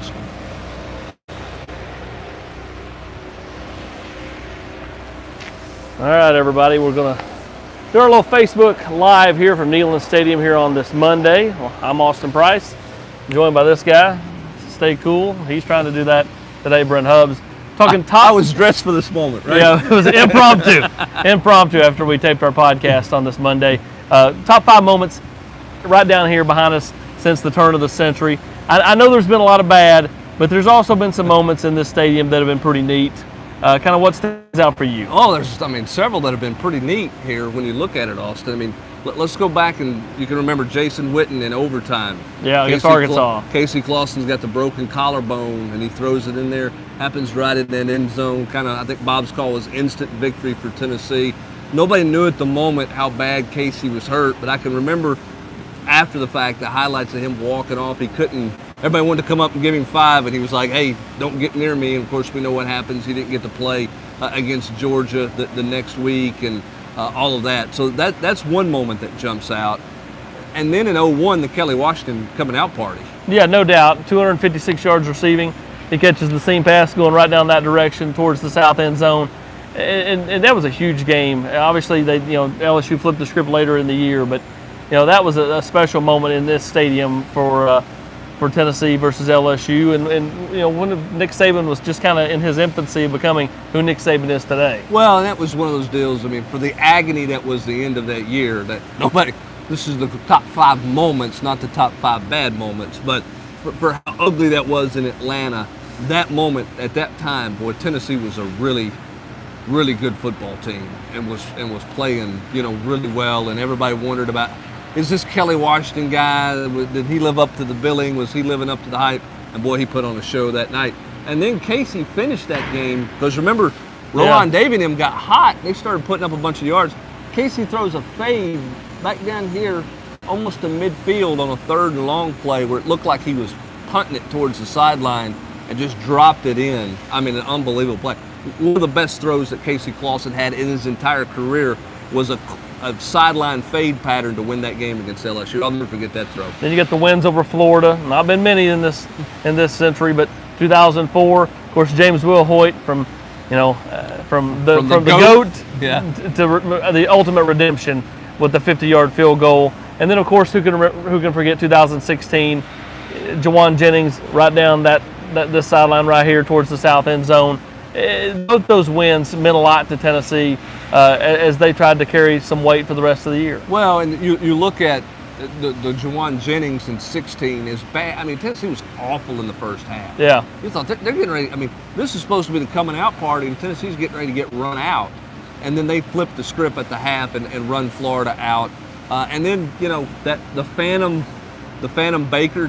Moments. All right, everybody, we're going to do our little Facebook Live here from Neyland Stadium here on this Monday. Well, I'm Austin Price, joined by this guy, Stay Cool. He's trying to do that today, Brent Hubbs. Talking top. I was dressed for this moment, right? Yeah, it was impromptu after we taped our podcast on this Monday. Top 5 moments right down here behind us since the turn of the century. I know there's been a lot of bad, but there's also been some moments in this stadium that have been pretty neat. Kind of what stands out for you? Oh, there's, several that have been pretty neat here when you look at it, Austin. Let's go back and you can remember Jason Witten in overtime. Yeah, against Arkansas. Casey Clausen's got the broken collarbone and he throws it in there. Happens right in that end zone. I think Bob's call was instant victory for Tennessee. Nobody knew at the moment how bad Casey was hurt, but I can remember after the fact the highlights of him walking off. He couldn't. Everybody wanted to come up and give him 5, and he was like, hey, don't get near me. And, of course, we know what happens. He didn't get to play against Georgia the next week and all of that. So that's one moment that jumps out. And then in 01, the Kelly Washington coming out party. Yeah, no doubt. 256 yards receiving. He catches the seam pass going right down that direction towards the south end zone. And that was a huge game. Obviously, LSU flipped the script later in the year, but that was a special moment in this stadium for Tennessee versus LSU, and when Nick Saban was just kind of in his infancy of becoming who Nick Saban is today. Well, and that was one of those deals. For the agony that was the end of that year, that nobody. This is the top 5 moments, not the top 5 bad moments, but for how ugly that was in Atlanta, that moment at that time, boy, Tennessee was a really, really good football team and was playing, really well, and everybody wondered about. Is this Kelly Washington guy, did he live up to the billing? Was he living up to the hype? And boy, he put on a show that night. And then Casey finished that game, because remember, Rowan Davey and him got hot. They started putting up a bunch of yards. Casey throws a fade back down here, almost to midfield on a 3rd and long play where it looked like he was punting it towards the sideline and just dropped it in. An unbelievable play. One of the best throws that Casey Clausen had in his entire career was a sideline fade pattern to win that game against LSU. I'll never forget that throw. Then you get the wins over Florida. Not been many in this century, but 2004, of course, James Wilhoit from the GOAT to the ultimate redemption with the 50-yard field goal. And then, of course, who can forget 2016, Jawan Jennings right down this sideline right here towards the south end zone. Both those wins meant a lot to Tennessee as they tried to carry some weight for the rest of the year. Well, and you look at the Jawan Jennings in 16 is bad. Tennessee was awful in the first half. Yeah. You thought they're getting ready. This is supposed to be the coming out party, and Tennessee's getting ready to get run out. And then they flipped the script at the half and run Florida out. And then, the Phantom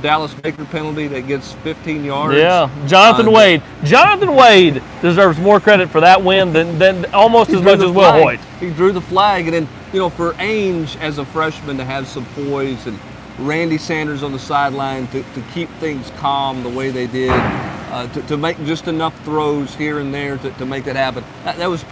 Dallas Baker penalty that gets 15 yards. Yeah, Jonathan Wade. Jonathan Wade deserves more credit for that win than almost as much as Will Hoyt. He drew the flag, and then, for Ainge as a freshman to have some poise and Randy Sanders on the sideline to keep things calm the way they did, to make just enough throws here and there to make that happen. That was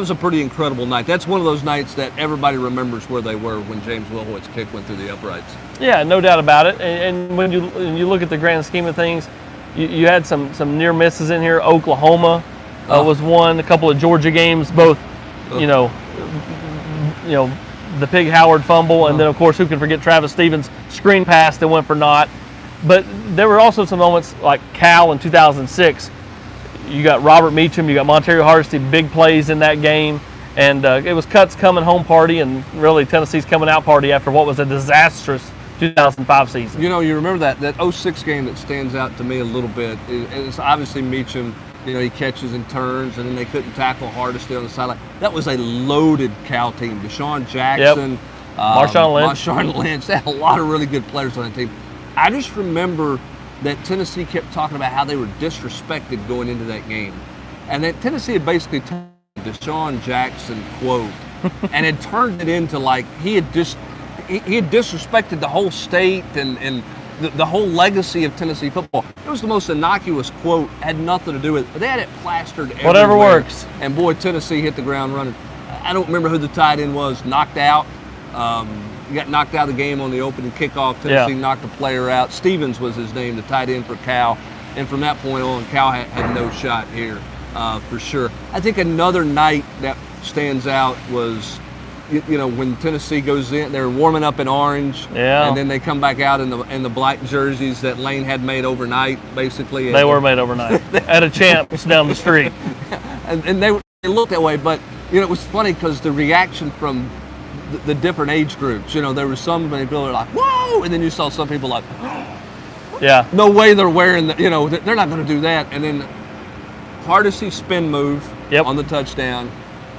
a pretty incredible night. That's one of those nights that everybody remembers where they were when James Wilhoit's kick went through the uprights. Yeah, no doubt about it. And when you look at the grand scheme of things, you had some near misses in here. Oklahoma was one. A couple of Georgia games, both, the Pig Howard fumble, and then, of course, who can forget Travis Stevens' screen pass that went for naught. But there were also some moments like Cal in 2006. You got Robert Meacham, you got Montario Hardesty, big plays in that game. And it was Cut's coming home party and really Tennessee's coming out party after what was a disastrous 2005 season. You remember that 06 game that stands out to me a little bit. It's obviously Meacham, he catches and turns, and then they couldn't tackle Hardesty on the sideline. That was a loaded Cal team. Deshaun Jackson, Marshawn Lynch. They had a lot of really good players on that team. I just remember that Tennessee kept talking about how they were disrespected going into that game. And that Tennessee had basically turned Deshaun Jackson quote and had turned it into like he had disrespected the whole state and the whole legacy of Tennessee football. It was the most innocuous quote, had nothing to do with it, but they had it plastered everywhere. Whatever works. And boy, Tennessee hit the ground running. I don't remember who the tight end was, knocked out. He got knocked out of the game on the opening kickoff. Tennessee knocked a player out. Stevens was his name, the tight end for Cal. And from that point on, Cal had no shot here, for sure. I think another night that stands out was, when Tennessee goes in, they're warming up in orange, and then they come back out in the black jerseys that Lane had made overnight, basically. They were made overnight at a Champs down the street. And they looked that way, but it was funny because the reaction from the different age groups. There was some people that were like, "Whoa!" and then you saw some people like, "Yeah, no way they're wearing the." They're not going to do that. And then Hardesty spin move on the touchdown.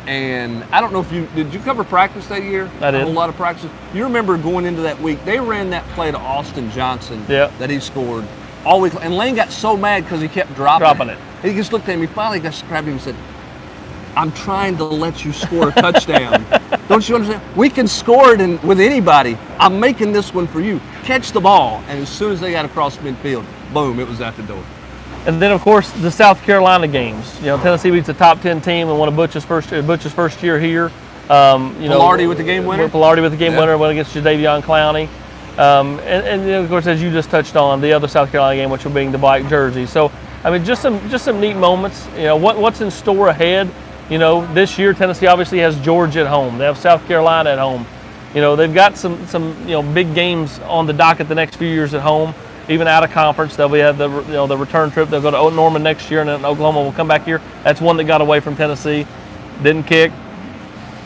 And I don't know if did you cover practice that year? I did. A whole lot of practice. You remember going into that week, they ran that play to Austin Johnson that he scored all week. And Lane got so mad because he kept dropping it. He just looked at me. Finally, got grabbed him and said, "I'm trying to let you score a touchdown. Don't you understand? We can score it with anybody. I'm making this one for you. Catch the ball." And as soon as they got across midfield, boom, it was out the door. And then, of course, the South Carolina games. Tennessee beats a top 10 team and won Butch's first year here. Pilardi with the game winner. Pilardi with the game winner, went against Jadeveon Clowney. And of course, as you just touched on, the other South Carolina game, which will be the black jersey. So, I mean, just some neat moments. What's in store ahead. This year Tennessee obviously has Georgia at home. They have South Carolina at home. They've got some big games on the docket the next few years at home. Even out of conference, they'll have the return trip. They'll go to Norman next year, and then Oklahoma will come back here. That's one that got away from Tennessee, didn't kick.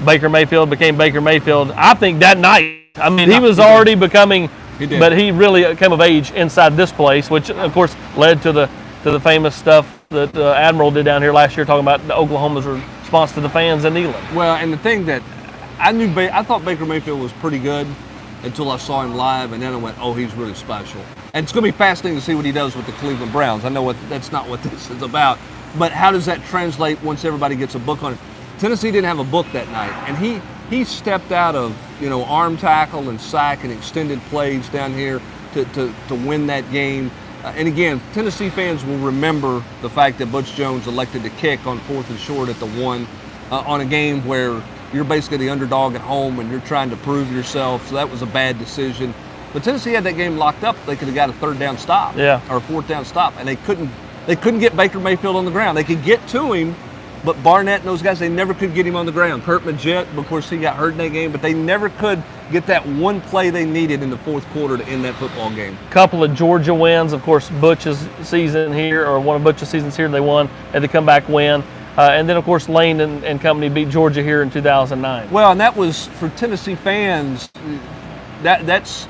Baker Mayfield became Baker Mayfield. I think that night. I mean, he was already becoming, but he really came of age inside this place, which of course led to the famous stuff that Admiral did down here last year, talking about Oklahoma's response to the fans in Neyland. Well, and the thing that I thought Baker Mayfield was pretty good until I saw him live, and then I went, "Oh, he's really special." And it's going to be fascinating to see what he does with the Cleveland Browns. I know that's not what this is about, but how does that translate once everybody gets a book on it? Tennessee didn't have a book that night, and he stepped out of arm tackle and sack and extended plays down here to win that game. And again, Tennessee fans will remember the fact that Butch Jones elected to kick on 4th and short at the 1 on a game where you're basically the underdog at home and you're trying to prove yourself. So that was a bad decision. But Tennessee had that game locked up. They could have got a 3rd down stop or a 4th down stop, and they couldn't get Baker Mayfield on the ground. They could get to him, but Barnett and those guys, they never could get him on the ground. Kurt Magette, of course, he got hurt in that game, but they never could get that one play they needed in the 4th quarter to end that football game. Couple of Georgia wins, of course, Butch's season here, or one of Butch's seasons here, they won, had to come back win. And then, of course, Lane and company beat Georgia here in 2009. Well, and that was, for Tennessee fans, that's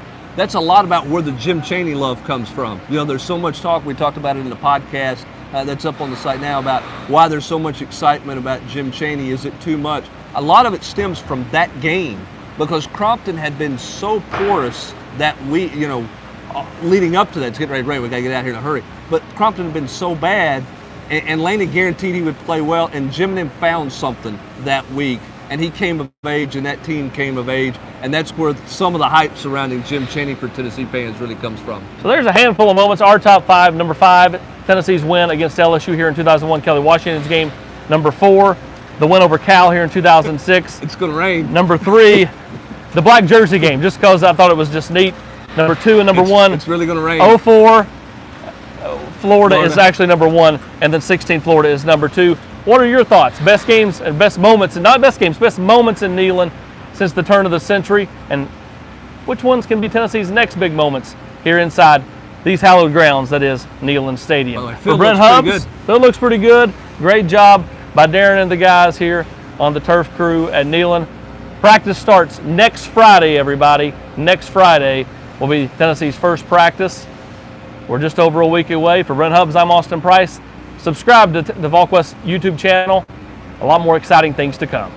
a lot about where the Jim Chaney love comes from. There's so much talk. We talked about it in the podcast that's up on the site now about why there's so much excitement about Jim Chaney. Is it too much? A lot of it stems from that game because Crompton had been so porous that week, leading up to that. It's getting ready to rain. We got to get out here in a hurry. But Crompton had been so bad, and Lane had guaranteed he would play well, and Jim and him found something that week. And he came of age, and that team came of age, and that's where some of the hype surrounding Jim Chaney for Tennessee fans really comes from. So there's a handful of moments. Our top 5. Number 5, Tennessee's win against LSU here in 2001. Kelly Washington's game. Number 4, the win over Cal here in 2006. It's going to rain. Number 3, the black jersey game, just because I thought it was just neat. Number 2 and number 1. It's really going to rain. 04, Florida is actually number 1, and then 16 Florida is number 2. What are your thoughts? Best games and best moments, and not best games, best moments in Neyland since the turn of the century, and which ones can be Tennessee's next big moments here inside these hallowed grounds that is Neyland Stadium? Well, for Brent Hubbs, field looks pretty good. Great job by Darren and the guys here on the turf crew at Neyland. Practice starts next Friday, everybody. Next Friday will be Tennessee's first practice. We're just over a week away. For Brent Hubbs, I'm Austin Price. Subscribe to the Volquest YouTube channel. A lot more exciting things to come.